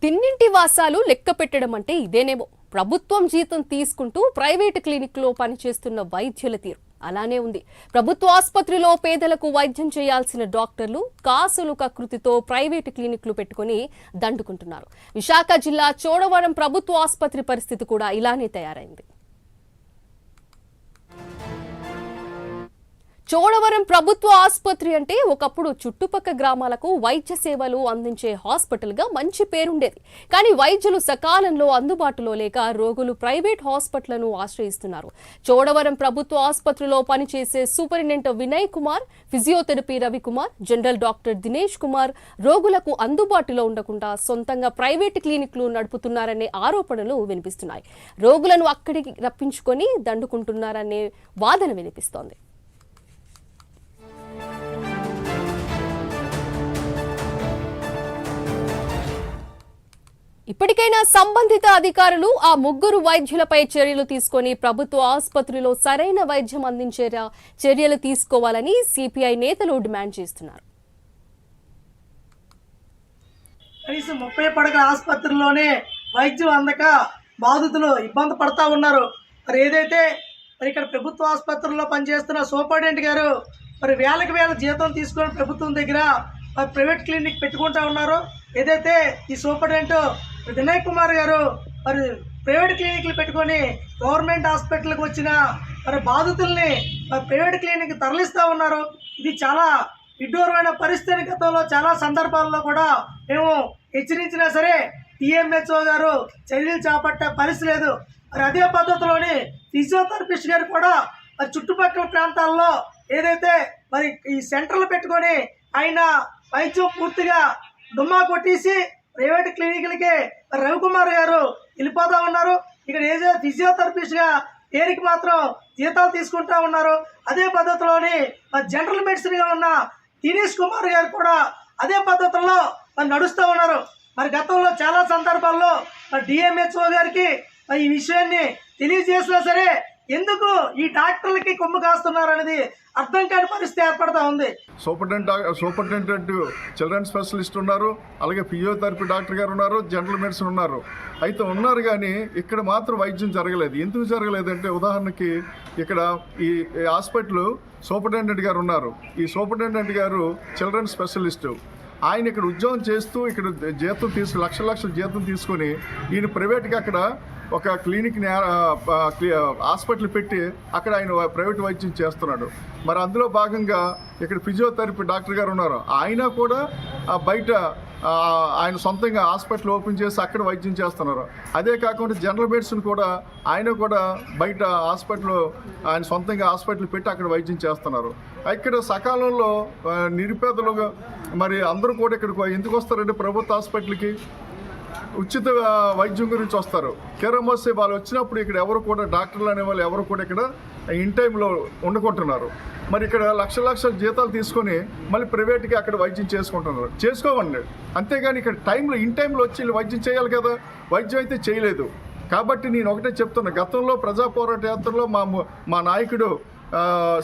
తిన్నింటి వాసాలు లెక్క పెట్టడం అంటే ఇదేనేమో. ప్రభుత్వం జీతం తీసుకుంటూ ప్రైవేటు క్లినిక్లో పనిచేస్తున్న వైద్యుల తీరు అలానే ఉంది. ప్రభుత్వ ఆసుపత్రిలో పేదలకు వైద్యం చేయాల్సిన డాక్టర్లు కాసులు కకృతితో ప్రైవేటు క్లినిక్లు పెట్టుకుని దండుకుంటున్నారు. విశాఖ జిల్లా చోడవరం ప్రభుత్వ ఆసుపత్రి పరిస్థితి కూడా ఇలానే తయారైంది. చోడవరం ప్రభుత్వ ఆసుపత్రి అంటే ఒకప్పుడు చుట్టుపక్క గ్రామాలకు వైద్య సేవలు అందించే హాస్పిటల్గా మంచి పేరుండేది. కానీ వైద్యులు సకాలంలో అందుబాటులో లేక రోగులు ప్రైవేట్ హాస్పిటళ్లను ఆశ్రయిస్తున్నారు. చోడవరం ప్రభుత్వ ఆసుపత్రిలో పనిచేసే superintendent Vinay Kumar, physiotherapy Ravikumar, general doctor Dinesh Kumar రోగులకు అందుబాటులో ఉండకుండా సొంతంగా ప్రైవేట్ క్లినిక్లు నడుపుతున్నారనే ఆరోపణలు వినిపిస్తున్నాయి. రోగులను అక్కడికి రప్పించుకొని దండుకుంటున్నారనే వాదన వినిపిస్తోంది. ఇప్పటికైనా సంబంధిత అధికారులు ఆ ముగ్గురు వైద్యులపై చర్యలు తీసుకొని ప్రభుత్వ ఆసుపత్రిలో సరైన వైద్యం అందించేలా చర్యలు తీసుకోవాలని సిపిఐ నేతలు డిమాండ్ చేస్తున్నారు. కనీసం 30 పడకల ఆసుపత్రిలోనే వైద్యం అందక బాధితులు ఇబ్బంది పడతా ఉన్నారు. మరి ఏదైతే ఇక్కడ ప్రభుత్వ ఆసుపత్రుల్లో పనిచేస్తున్న సూపరింటెండెంట్ గారు మరి వేలకు వేల జీతం తీసుకొని ప్రభుత్వం దగ్గర ప్రైవేట్ క్లినిక్ పెట్టుకుంటా ఉన్నారు. ఏదైతే ఈ సూపరింటెండెంట్ వినయ్ కుమార్ గారు మరి ప్రైవేట్ క్లినిక్లు పెట్టుకొని గవర్నమెంట్ హాస్పిటల్కి వచ్చిన మరి బాధితుల్ని మరి ప్రైవేట్ క్లినిక్ తరలిస్తూ ఉన్నారు. ఇది చాలా విడ్డూరమైన పరిస్థితి. గతంలో చాలా సందర్భాల్లో కూడా మేము హెచ్చరించినా సరే టీఎంహెచ్ఓ గారు చర్యలు చేపట్టే పరిస్థితి లేదు. మరి అదే పద్ధతిలోని ఫిజియోథెరపిస్ట్ గారు కూడా మరి చుట్టుపక్కల ప్రాంతాల్లో ఏదైతే మరి ఈ సెంటర్లు పెట్టుకొని ఆయన వైద్యం పూర్తిగా దుమ్మా కొట్టేసి ప్రైవేట్ క్లినిక్లకి రవికుమార్ గారు వెళ్ళిపోతూ ఉన్నారు. ఇక్కడ ఏదో ఫిజియోథెరపిస్ట్గా పేరుకి మాత్రం జీతాలు తీసుకుంటా ఉన్నారు. అదే పద్ధతిలోని జనరల్ మెడిసిన్గా ఉన్న దినేష్ కుమార్ గారు కూడా అదే పద్ధతిలో నడుస్తూ ఉన్నారు. మరి గతంలో చాలా సందర్భాల్లో డిఎంహెచ్ఓ గారికి ఈ విషయాన్ని తెలియజేసినా సరే ఎందుకు ఈ డాక్టర్లకి కొమ్ము కాస్తున్నారు అనేది అర్థం కాని పరిస్థితి ఏర్పడతా ఉంది. సూపరింటెండెంట్ చిల్డ్రన్ స్పెషలిస్ట్ ఉన్నారు, అలాగే ఫిజియోథెరపీ డాక్టర్ గారు ఉన్నారు, జనరల్ మెడిసిన్ ఉన్నారు. అయితే ఉన్నారు కానీ ఇక్కడ మాత్రం వైద్యం జరగలేదు. ఎందుకు జరగలేదంటే ఉదాహరణకి ఇక్కడ ఈ హాస్పిటల్ సూపరింటెండెంట్ గారు ఉన్నారు. ఈ సూపరింటెండెంట్ గారు చిల్డ్రన్ స్పెషలిస్టు. ఆయన ఇక్కడ ఉద్యోగం చేస్తూ ఇక్కడ జీతం లక్షల జీతం తీసుకొని ఈయన ప్రైవేట్గా అక్కడ ఒక క్లినిక్ని హాస్పిటల్ పెట్టి అక్కడ ఆయన ప్రైవేట్ వైద్యం చేస్తున్నాడు. మరి అందులో భాగంగా ఇక్కడ ఫిజియోథెరపీ డాక్టర్ గారు ఉన్నారు. ఆయన కూడా బయట ఆయన సొంతంగా హాస్పిటల్ ఓపెన్ చేసి అక్కడ వైద్యం చేస్తున్నారు. అదే కాకుండా జనరల్ మెడిసిన్ కూడా ఆయన కూడా బయట హాస్పిటల్ ఆయన సొంతంగా హాస్పిటల్ పెట్టి అక్కడ వైద్యం చేస్తున్నారు. ఇక్కడ సకాలంలో నిరుపేదలుగా మరి అందరూ కూడా ఇక్కడికి ఎందుకు వస్తారంటే ప్రభుత్వ హాస్పిటల్కి ఉచిత వైద్యం గురించి వస్తారు. కేరమోసే వాళ్ళు వచ్చినప్పుడు ఇక్కడ ఎవరు కూడా డాక్టర్లు అనే వాళ్ళు ఎవరు కూడా ఇక్కడ ఇన్ టైంలో వండుకుంటున్నారు. మరి ఇక్కడ లక్షల జీతాలు తీసుకొని మళ్ళీ ప్రైవేట్గా అక్కడ వైద్యం చేసుకోవండి. అంతేగాని ఇక్కడ ఇన్ టైంలో వచ్చి వైద్యం చేయాలి కదా, వైద్యం అయితే చేయలేదు. కాబట్టి నేను ఒకటే చెప్తున్నా, గతంలో ప్రజా పోరాట యాత్రలో మా నాయకుడు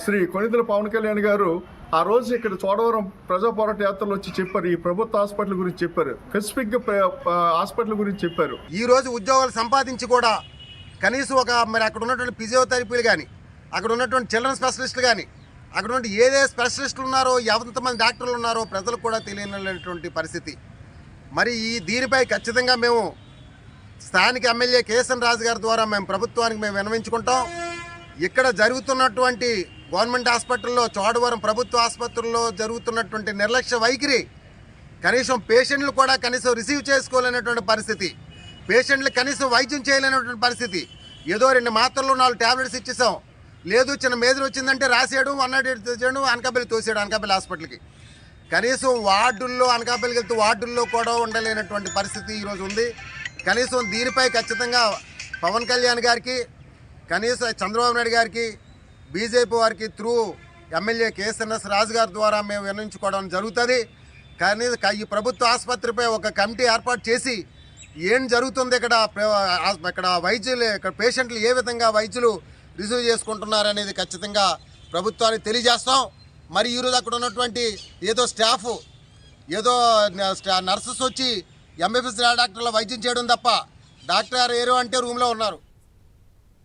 శ్రీ కొణిదెల పవన్ కళ్యాణ్ గారు ఆ రోజు ఇక్కడ చోడవరం ప్రజా పోరాట యాత్రలు వచ్చి చెప్పారు. ఈ ప్రభుత్వ హాస్పిటల్ గురించి చెప్పారు, స్పెసిఫిక్గా హాస్పిటల్ గురించి చెప్పారు. ఈ రోజు ఉద్యోగాలు సంపాదించి కూడా కనీసం మరి అక్కడ ఉన్నటువంటి ఫిజియోథెరపీలు కానీ, అక్కడ ఉన్నటువంటి చిల్డ్రన్ స్పెషలిస్టులు కానీ, అక్కడ ఉన్నటువంటి ఏదే స్పెషలిస్టులు ఉన్నారో, ఎంతమంది డాక్టర్లు ఉన్నారో ప్రజలకు కూడా తెలియనటువంటి పరిస్థితి. మరి దీనిపై ఖచ్చితంగా మేము స్థానిక ఎమ్మెల్యే కేఎస్ఎన్ రాజు గారి ద్వారా ప్రభుత్వానికి విన్నవించుకుంటాం. ఇక్కడ జరుగుతున్నటువంటి గవర్నమెంట్ హాస్పిటల్లో, చోడవరం ప్రభుత్వ ఆసుపత్రుల్లో జరుగుతున్నటువంటి నిర్లక్ష్య వైఖరి, కనీసం పేషెంట్లు కూడా కనీసం రిసీవ్ చేసుకోలేనటువంటి పరిస్థితి, పేషెంట్లు కనీసం వైద్యం చేయలేనటువంటి పరిస్థితి. ఏదో 2 మాత్రలు 4 ట్యాబ్లెట్స్ ఇచ్చేసాం, లేదు చిన్న మేజర్ వచ్చిందంటే రాసేయడం, 108 చేయడం, అనకాపల్లి తోసేయడం అనకాపల్లి హాస్పిటల్కి. కనీసం వార్డుల్లో అనకాపల్లికి వెళ్తూ వార్డుల్లో కూడా ఉండలేనటువంటి పరిస్థితి ఈరోజు ఉంది. కనీసం దీనిపై ఖచ్చితంగా పవన్ కళ్యాణ్ గారికి, కనీసం చంద్రబాబు నాయుడు గారికి, బీజేపీ వారికి త్రూ ఎమ్మెల్యే కేఎస్ఎన్ఎస్ రాజు గారి ద్వారా మేము విన్నవించుకోవడం జరుగుతుంది. కానీ ఈ ప్రభుత్వ ఆసుపత్రిపై ఒక కమిటీ ఏర్పాటు చేసి ఏం జరుగుతుంది, ఇక్కడ వైద్యులు, ఇక్కడ పేషెంట్లు ఏ విధంగా వైద్యులు రిసీవ్ చేసుకుంటున్నారనేది ఖచ్చితంగా ప్రభుత్వానికి తెలియజేస్తాం. మరి ఈరోజు అక్కడ ఉన్నటువంటి ఏదో స్టాఫ్, ఏదో నర్సెస్ వచ్చి ఎంబీబీఎస్ డాక్టర్లు వైద్యం చేయడం తప్ప డాక్టర్ గారు ఏరో అంటే రూమ్లో ఉన్నారు.